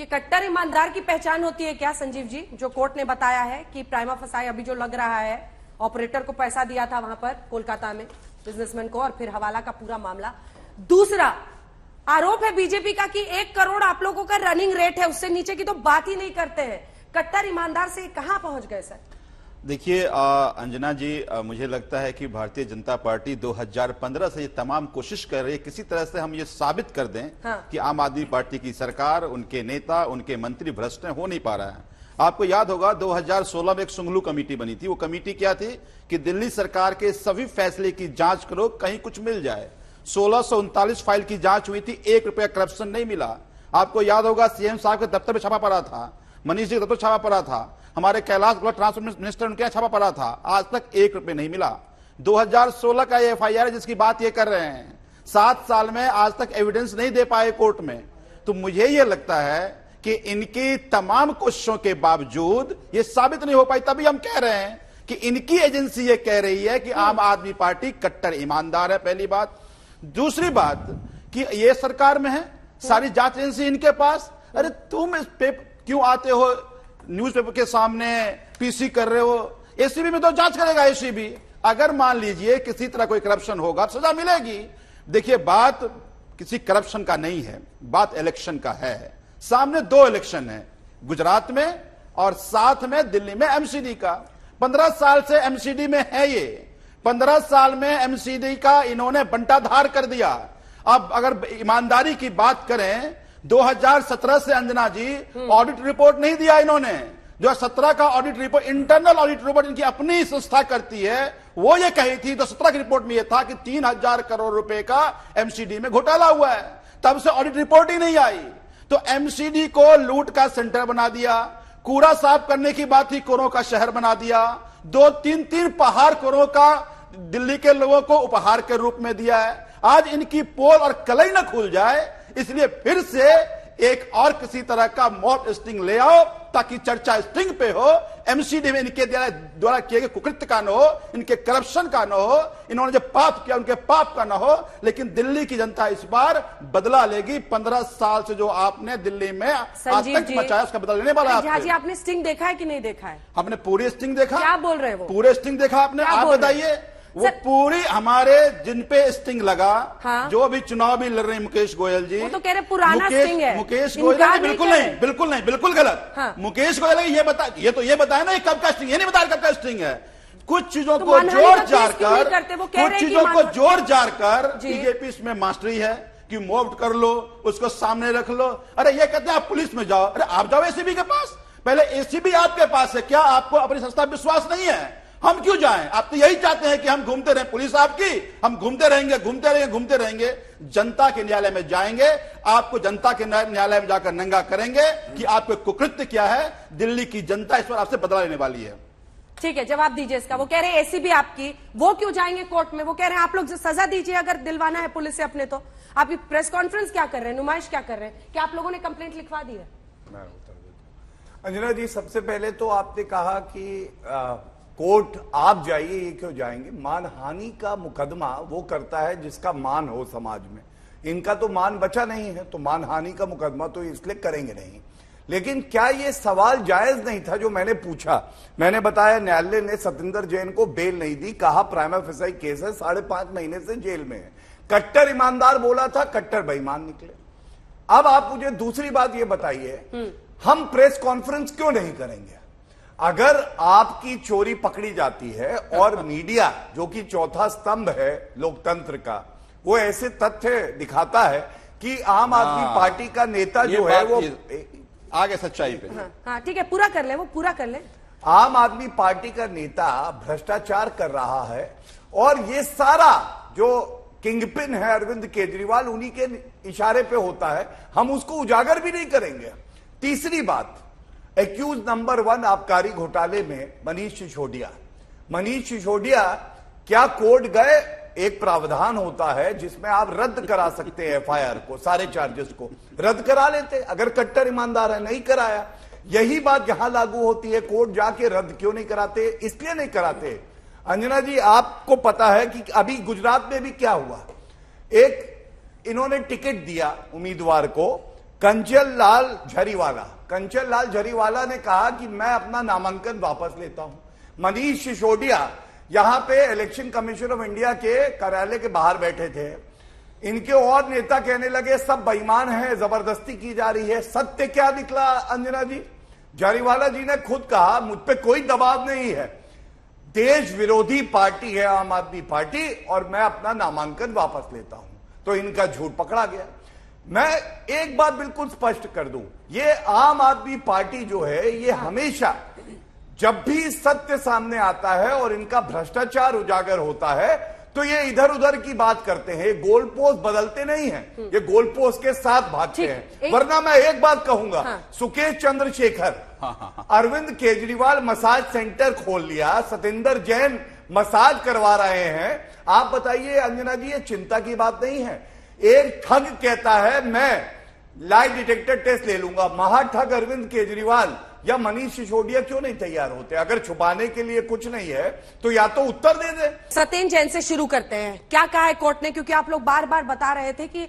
ये कट्टर ईमानदार की पहचान होती है क्या संजीव जी, जो कोर्ट ने बताया है कि प्राइमा फसाई अभी जो लग रहा है, ऑपरेटर को पैसा दिया था वहां पर कोलकाता में बिजनेसमैन को, और फिर हवाला का पूरा मामला। दूसरा आरोप है बीजेपी का कि 1 करोड़ आप लोगों का रनिंग रेट है, उससे नीचे की तो बात ही नहीं करते हैं। कट्टर ईमानदार से कहां पहुंच गए सर? देखिए अंजना जी, मुझे लगता है कि भारतीय जनता पार्टी 2015 से ये तमाम कोशिश कर रही है किसी तरह से हम ये साबित कर दें कि आम आदमी पार्टी की सरकार, उनके नेता, उनके मंत्री भ्रष्ट हो नहीं पा रहा है। आपको याद होगा 2016 में एक सुंगलू कमेटी बनी थी। वो कमेटी क्या थी कि दिल्ली सरकार के सभी फैसले की जांच करो, कहीं कुछ मिल जाए। 1639 फाइल की जांच हुई थी, 1 रुपया करप्शन नहीं मिला। आपको याद होगा सीएम साहब के दफ्तर में छापा पड़ा था, मनीष जी के दफ्तर छापा पड़ा था, हमारे कैलाश गौड़ ट्रांसपोर्ट मिनिस्टर उनके यहाँ छापा पड़ा था, आज तक 1 रुपये नहीं मिला। 2016 का ये FIR है जिसकी बात ये कर रहे हैं, 7 साल में आज तक एविडेंस नहीं दे पाए कोर्ट में। तो मुझे ये लगता है कि इनकी तमाम कोशिशों के बावजूद ये साबित नहीं हो पाई। तभी हम कह रहे हैं कि इनकी एजेंसी ये कह रही है कि आम आदमी पार्टी कट्टर ईमानदार है, पहली बात। दूसरी बात कि ये सरकार में है, सारी जांच एजेंसी इनके पास। अरे तुम इस पे क्यों आते हो न्यूज़पेपर के सामने, पीसी कर रहे हो? एसीबी में तो जांच करेगा एसीबी। अगर मान लीजिए किसी तरह कोई करप्शन होगा, सजा मिलेगी। देखिए बात किसी करप्शन का नहीं है, बात इलेक्शन का है। सामने 2 इलेक्शन है, गुजरात में और साथ में दिल्ली में एमसीडी का। 15 साल से एमसीडी में है ये, 15 साल में एमसीडी का इन्होंने बंटाधार कर दिया। अब अगर ईमानदारी की बात करें, 2017 से अंजना जी ऑडिट रिपोर्ट नहीं दिया इन्होंने। 2017 का audit report, internal audit report इनकी अपनी संस्था करती है, वो ये कही थी। 2017 की रिपोर्ट में ये था कि 3000 करोड़ रुपए का एमसीडी में घोटाला हुआ है। तब से ऑडिट रिपोर्ट ही नहीं आई। तो एमसीडी को लूट का सेंटर बना दिया। कूड़ा साफ करने की बात थी, करोड़ों का शहर बना दिया। 2-3 पहाड़ करोड़ों का दिल्ली के लोगों को उपहार के रूप में दिया है। आज इनकी पोल और कलई न खुल जाए, इसलिए फिर से एक और किसी तरह का मॉब स्टिंग ले आओ ताकि चर्चा स्टिंग पे हो। एमसीडी में इनके द्वारा किए गए कुकृत्य का न हो, इनके करप्शन का न हो, इन्होंने जो पाप किया उनके पाप का न हो। लेकिन दिल्ली की जनता इस बार बदला लेगी। 15 साल से जो आपने दिल्ली में आतंक मचाया, उसका बदला लेने वाला है। जी, आपने स्टिंग देखा है कि नहीं देखा है? आपने पूरी स्टिंग देखा? क्या बोल रहे हो? पूरे स्टिंग देखा आपने? आप बताइए। वो पूरी हमारे जिन पे स्टिंग लगा, हाँ? जो अभी चुनाव भी लड़ रहे हैं मुकेश गोयल जी, वो तो कह रहे पुराना स्टिंग है। मुकेश गोयल बिल्कुल नहीं, बिल्कुल गलत। हाँ? मुकेश गोयल ये बताया ना ये कब का स्टिंग, ये नहीं बताया कब का स्टिंग है। कुछ चीजों को जोड़ जाड़ कर, कुछ चीजों को जोड़ जाड़ कर बीजेपी इसमें मास्टरी है कि मोफ्ट कर लो, उसको सामने रख लो। अरे ये कहते हैं आप पुलिस में जाओ, अरे आप जाओ एसीबी के पास। पहले एसीबी आपके पास है क्या? आपको अपनी संस्था विश्वास नहीं है? हम क्यों जाएं? आप तो यही चाहते हैं कि हम घूमते रहें, पुलिस आपकी, हम घूमते रहेंगे। जनता के न्यायालय में जाएंगे, आपको जनता के न्यायालय में जाकर नंगा करेंगे कि आपको कुकृत्य क्या है। दिल्ली की जनता इस पर आपसे बदला लेने वाली है। ठीक है, जवाब दीजिए इसका। वो कह रहे हैं एसीबी आपकी, वो क्यों जाएंगे कोर्ट में? वो कह रहे हैं आप लोग सजा दीजिए अगर दिलवाना है पुलिस से अपने। तो आप प्रेस कॉन्फ्रेंस क्या कर रहे हैं, नुमाइश क्या कर रहे हैं? क्या आप लोगों ने कंप्लेंट लिखवा दी है? अंजना जी, सबसे पहले तो आपने कहा कि कोर्ट आप जाइए, ये क्यों जाएंगे? मानहानि का मुकदमा वो करता है जिसका मान हो समाज में। इनका तो मान बचा नहीं है, तो मानहानि का मुकदमा तो इसलिए करेंगे नहीं। लेकिन क्या ये सवाल जायज नहीं था जो मैंने पूछा? मैंने बताया न्यायालय ने सतिंदर जैन को बेल नहीं दी, कहा प्राइमा फेसाई केस है, 5.5 महीने से जेल में है। कट्टर ईमानदार बोला था, कट्टर बेईमान निकले। अब आप मुझे दूसरी बात ये बताइए, हम प्रेस कॉन्फ्रेंस क्यों नहीं करेंगे? अगर आपकी चोरी पकड़ी जाती है और मीडिया, जो कि चौथा स्तंभ है लोकतंत्र का, वो ऐसे तथ्य दिखाता है कि आम आदमी पार्टी का नेता जो है वो आगे सच्चाई पे। हाँ ठीक है, पूरा कर ले, वो पूरा कर ले। आम आदमी पार्टी का नेता भ्रष्टाचार कर रहा है और ये सारा जो किंगपिन है अरविंद केजरीवाल, उन्हीं के इशारे पे होता है। हम उसको उजागर भी नहीं करेंगे। तीसरी बात, एक्यूज नंबर 1 आबकारी घोटाले में मनीष सिसोदिया क्या कोर्ट गए? एक प्रावधान होता है जिसमें आप रद्द करा सकते हैं एफआईआर को, सारे चार्जेस को रद्द करा लेते अगर कट्टर ईमानदार है। नहीं कराया। यही बात यहां लागू होती है। कोर्ट जाके रद्द क्यों नहीं कराते? इसलिए नहीं कराते अंजना जी, आपको पता है कि अभी गुजरात में भी क्या हुआ। एक इन्होंने टिकट दिया उम्मीदवार को, कंचन लाल झरीवाला ने कहा कि मैं अपना नामांकन वापस लेता हूं। मनीष सिसोदिया यहां पे इलेक्शन कमीशन ऑफ इंडिया के कार्यालय के बाहर बैठे थे। इनके और नेता कहने लगे सब बेईमान हैं, जबरदस्ती की जा रही है। सत्य क्या निकला अंजना जी? झरीवाला जी ने खुद कहा मुझ पे कोई दबाव नहीं है, देश विरोधी पार्टी है आम आदमी पार्टी और मैं अपना नामांकन वापस लेता हूं। तो इनका झूठ पकड़ा गया। मैं एक बात बिल्कुल स्पष्ट कर दूं, ये आम आदमी पार्टी जो है ये हमेशा जब भी सत्य सामने आता है और इनका भ्रष्टाचार उजागर होता है तो ये इधर उधर की बात करते हैं, गोल पोस्ट बदलते नहीं हैं, ये गोल पोस्ट के साथ भागते हैं। वरना मैं एक बात कहूंगा, सुकेश चंद्रशेखर, अरविंद केजरीवाल मसाज सेंटर खोल लिया, सतेंद्र जैन मसाज करवा रहे हैं। आप बताइए अंजना जी, ये चिंता की बात नहीं है। एक ठग कहता है मैं लाई डिटेक्टर टेस्ट ले लूंगा, महाठग अरविंद केजरीवाल या मनीष सिसोदिया क्यों नहीं तैयार होते? अगर छुपाने के लिए कुछ नहीं है तो या तो उत्तर दे दे। सत्येंद्र जैन से शुरू करते हैं, क्या कहा है कोर्ट ने? क्योंकि आप लोग बार बार बता रहे थे कि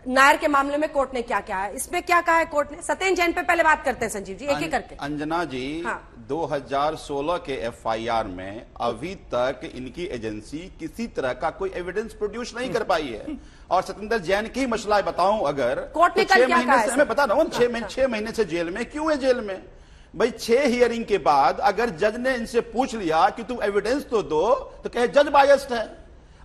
नायर के मामले में कोर्ट ने क्या कहा है, इसमें क्या कहा है कोर्ट ने? सत्येंद्र जैन पे पहले बात करते हैं संजीव जी, एक एक करके। अंजना जी, 2016 के एफआईआर में अभी तक इनकी एजेंसी किसी तरह का कोई एविडेंस प्रोड्यूस नहीं कर पाई है। और सत्येंद्र जैन की मसला बताऊं अगर, कोर्ट ने तो 6 महीने से मैं बता रहा हूं, 6 महीने से जेल में क्यों है? जेल में भाई 6 हियरिंग के बाद अगर जज ने इनसे पूछ लिया कि तुम एविडेंस तो दो, तो कहे जज बायस्ड है।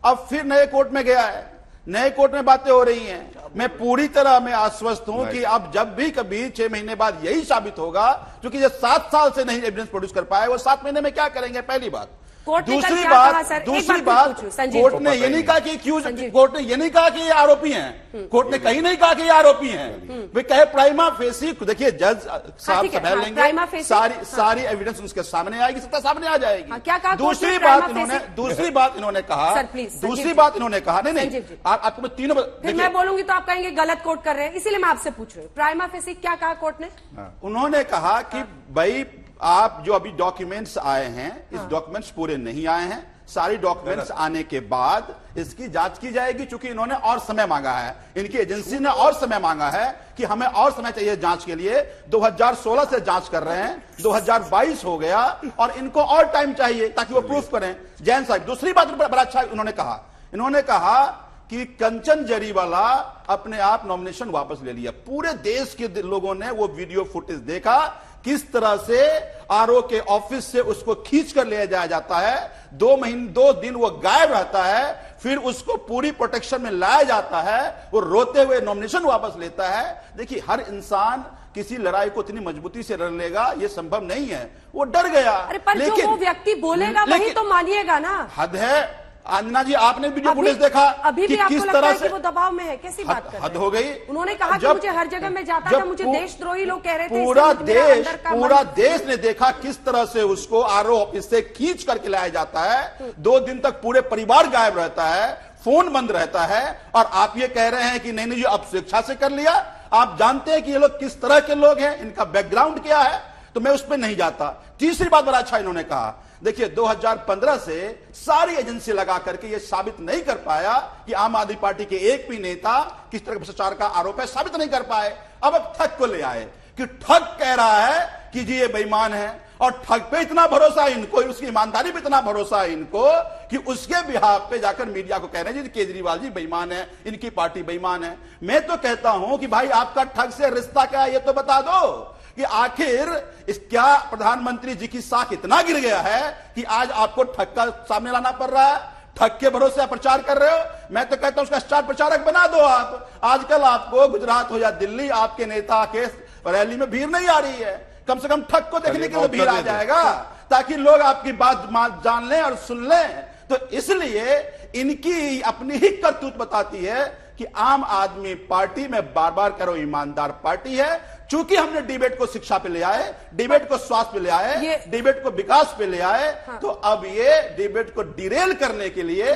अब फिर नए कोर्ट में गया है, नए कोर्ट में बातें हो रही हैं। मैं पूरी तरह मैं आश्वस्त हूं कि अब जब भी कभी 6 महीने बाद यही साबित होगा, क्योंकि ये 7 साल से नहीं एविडेंस प्रोड्यूस कर पाए, वो 7 महीने में क्या करेंगे? पहली बात। दूसरी बात कोर्ट ने ये नहीं कहा कि कोर्ट ने ये नहीं कहा कि ये आरोपी हैं, कोर्ट ने कहीं नहीं कहा कि ये आरोपी हैं। वे कहे प्राइमा फेसी, देखिए जज साहब संभाल लेंगे, सारी एविडेंस उसके सामने आएगी, सत्ता सामने आ जाएगी। दूसरी बात इन्होंने कहा नहीं, आपको मैं तीनों, फिर मैं बोलूंगी तो आप कहेंगे गलत कोर्ट कर रहे हैं, इसीलिए मैं आपसे पूछ रही हूँ। प्राइमा फेसी क्या कहा कोर्ट ने? उन्होंने कहा कि भाई आप जो अभी डॉक्यूमेंट्स आए हैं, इस डॉक्यूमेंट्स पूरे नहीं आए हैं, सारी डॉक्यूमेंट्स आने के बाद इसकी जांच की जाएगी। चूंकि इन्होंने और समय मांगा है, इनकी एजेंसी ने और समय मांगा है कि हमें और समय चाहिए जांच के लिए। 2016 से जांच कर रहे हैं, 2022 हो गया और इनको और टाइम चाहिए ताकि वो प्रूफ करें। जैन साहब, दूसरी बात बड़ा अच्छा इन्होंने कहा कि कंचन झरीवाला अपने आप नॉमिनेशन वापस ले लिया। पूरे देश के लोगों ने वो वीडियो फुटेज देखा, किस तरह से आरओ के ऑफिस से उसको खींच कर ले जाया जाता है। 2 दिन वो गायब रहता है, फिर उसको पूरी प्रोटेक्शन में लाया जाता है, वो रोते हुए नॉमिनेशन वापस लेता है। देखिए, हर इंसान किसी लड़ाई को इतनी मजबूती से लड़ लेगा ये संभव नहीं है, वो डर गया। अरे पर लेकिन, जो वो व्यक्ति बोलेगा वही तो मानिएगा ना। हद है अंजना जी, आपने वीडियो फुटेज देखा अभी भी आपको लगता है कि वो दबाव में है? कैसी बात कर रहे हैं? हद हो गई। उन्होंने कहा कि मुझे हर जगह में जाता था, मुझे देशद्रोही लोग कह रहे थे। पूरा देश ने देखा किस तरह से उसको आरओ ऑफिस से खींच करके लाया जाता है। 2 दिन तक पूरे परिवार गायब रहता है, फोन बंद रहता है, और आप ये कह रहे हैं कि नहीं जी अब स्वेच्छा से कर लिया। आप जानते हैं कि ये लोग किस तरह के लोग हैं, इनका बैकग्राउंड क्या है, तो मैं उस पर नहीं जाता। तीसरी बात बड़ा अच्छा इन्होंने कहा, देखिए 2015 से सारी एजेंसी लगा करके ये साबित नहीं कर पाया कि आम आदमी पार्टी के एक भी नेता किस तरह भ्रष्टाचार का आरोप है, साबित नहीं कर पाए। अब ठग को ले आए कि ठग कह रहा है कि जी ये बेईमान है, और ठग पे इतना भरोसा है इनको, उसकी ईमानदारी पे इतना भरोसा है इनको कि उसके बिहाफ पे जाकर मीडिया को कह रहे हैं जी केजरीवाल जी बेईमान है, इनकी पार्टी बेईमान है। मैं तो कहता हूं कि भाई आपका ठग से रिश्ता क्या है ये तो बता दो कि आखिर इस क्या प्रधानमंत्री जी की साख इतना गिर गया है कि आज आपको ठग का सामने लाना पड़ रहा है, ठग के भरोसे प्रचार कर रहे हो। मैं तो कहता हूं उसका स्टार प्रचारक बना दो आप। आजकल आपको गुजरात हो या दिल्ली, आपके नेता के रैली में भीड़ नहीं आ रही है, कम से कम ठग को देखने के लिए भीड़ आ जाएगा, ताकि लोग आपकी बात जान लें और सुन लें। तो इसलिए इनकी अपनी ही करतूत बताती है कि आम आदमी पार्टी में बार बार करो ईमानदार पार्टी है। चूंकि हमने डिबेट को शिक्षा पे ले आए, डिबेट को स्वास्थ्य पे ले आए, डिबेट को विकास पे ले आए, तो अब ये डिबेट को डिरेल करने के लिए